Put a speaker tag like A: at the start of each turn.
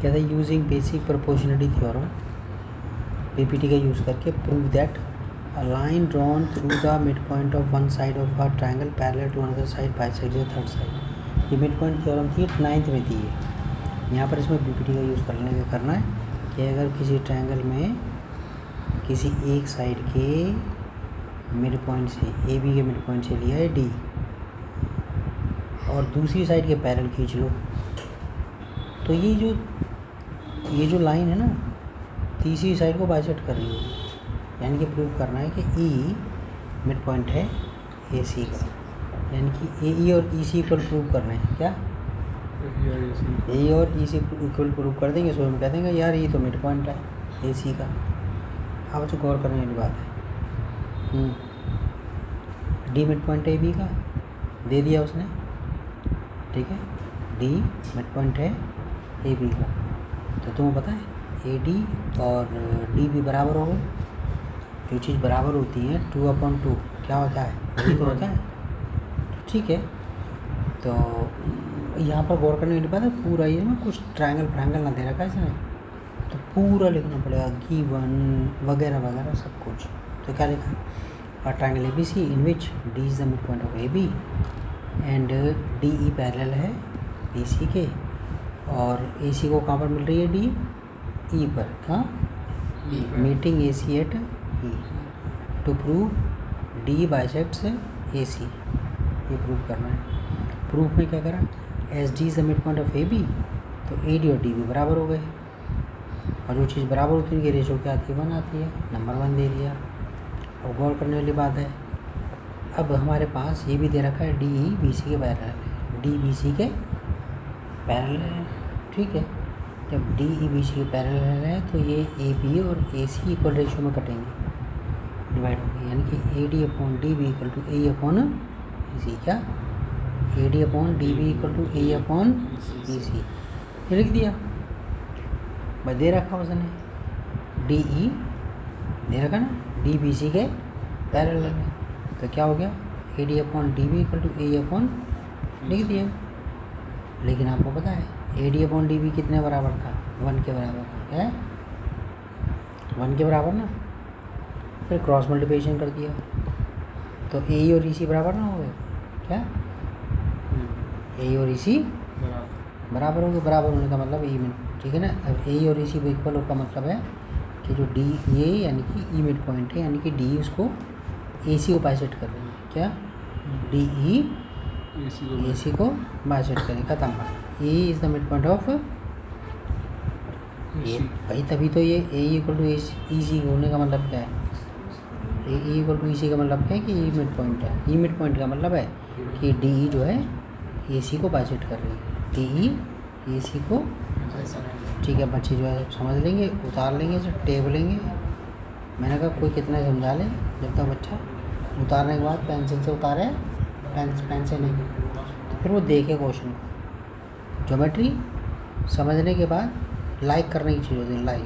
A: क्या था, using basic proportionality theorem PPT का यूज़ करके prove that a line drawn through the mid point of one side of a triangle parallel to another side bisects the third side. ये mid point theorem थी, 9th में थी ये। यहाँ पर इसमें पीपीटी का यूज़ करना है कि अगर किसी ट्रायंगल में किसी एक साइड के मिड पॉइंट से ए बी के मिड पॉइंट से लिया है डी और दूसरी साइड के पैरेलल खींच लो, तो ये जो लाइन है ना तीसरी साइड को बाइसेक्ट कर रही है। यानी कि प्रूव करना है कि ई मिड पॉइंट है ए सी का, यानी कि ए ई और ई सी इक्वल प्रूव करना है। क्या ए और ई सी इक्वल प्रूव कर देंगे, सो हम कह देंगे यार ये तो मिड पॉइंट है ए सी का। आप तो गौर करने वाली बात है। डी मिड पॉइंट है ए बी का, दे दिया उसने, ठीक है। डी मिड पॉइंट है ए बी का, तो तुम्हें पता है ए डी और डी भी बराबर हो गए। जो चीज़ बराबर होती है 2/2 क्या होता है, वही तो होता है। तो ठीक है, तो यहाँ पर गौर करने वाली बात है, पूरा ये ना कुछ ट्रायंगल ना दे रखा है इसने, तो पूरा लिखना पड़ेगा, गिवन वगैरह वगैरह सब कुछ। तो क्या लिखा, a triangle A B C in which D is the mid point of A B and D E parallel है बी सी के, और ए सी को कहाँ पर मिल रही है, डी ई पर, कहाँ, meeting A C at E, to prove D bisects A C. ये प्रूव करना है। प्रूफ में क्या करा, as D is the mid point of A B, तो ए डी और डी भी बराबर हो गए, और जो चीज़ बराबर होती है उनकी रेशो क्या आती है, 1 आती है, नंबर 1 दे दिया। अब गौर करने वाली बात है, अब हमारे पास ये भी दे रखा है डी ई बी सी के पैरेलल है, डी बी सी के पैरेलल है, ठीक है। जब डी ई बी सी के पैरेलल है तो ये ए बी और ए सी इक्वल रेशो में कटेंगे, डिवाइड होंगे, यानी कि A D upon D B equal to A upon E C. क्या, A D upon D B equal to A upon E C, ये लिख दिया भाई, दे रखा उसने डी ई दे रखा ना, डी बी सी के पैरेलल है, तो क्या हो गया, A D upon D B equal to A upon, लिख दिया। लेकिन आपको पता है A D upon D B कितने बराबर था, 1 के बराबर है, 1 के बराबर ना। फिर क्रॉस मल्टीप्लिकेशन कर दिया तो ए और ई सी बराबर ना हो गए, क्या, ए और ई सी बराबर होंगे, बराबर होने का मतलब ई मिड, ठीक है ना। अब ए और ई सी इक्वल का मतलब है कि जो डी ये यानी कि ई मिड पॉइंट है, यानी कि डी उसको ए सी को बाइसेक्ट कर रही है, क्या, डी ई ए सी को बाइसेक्ट करें, खत्म बात। A is the mid point of ये भाई, तभी तो ये ए इक्वल टू ई सी होने का मतलब क्या है, ए इक्वल टू ई सी का मतलब है कि ई मिड पॉइंट है। ई मिड पॉइंट का मतलब है कि डी ई जो है ए सी को बाइसेक्ट कर रही है, डी ई ए सी को, ठीक है। बच्चे जो है समझ लेंगे, उतार लेंगे, इसे टेब लेंगे। मैंने कहा कोई कितना समझा ले, जब तक बच्चा उतारने के बाद पेंसिल से उतारे, पेन से नहीं, तो फिर वो देखे क्वेश्चन को। ज्योमेट्री समझने के बाद लाइक करने की चीज़ होती है, लाइक।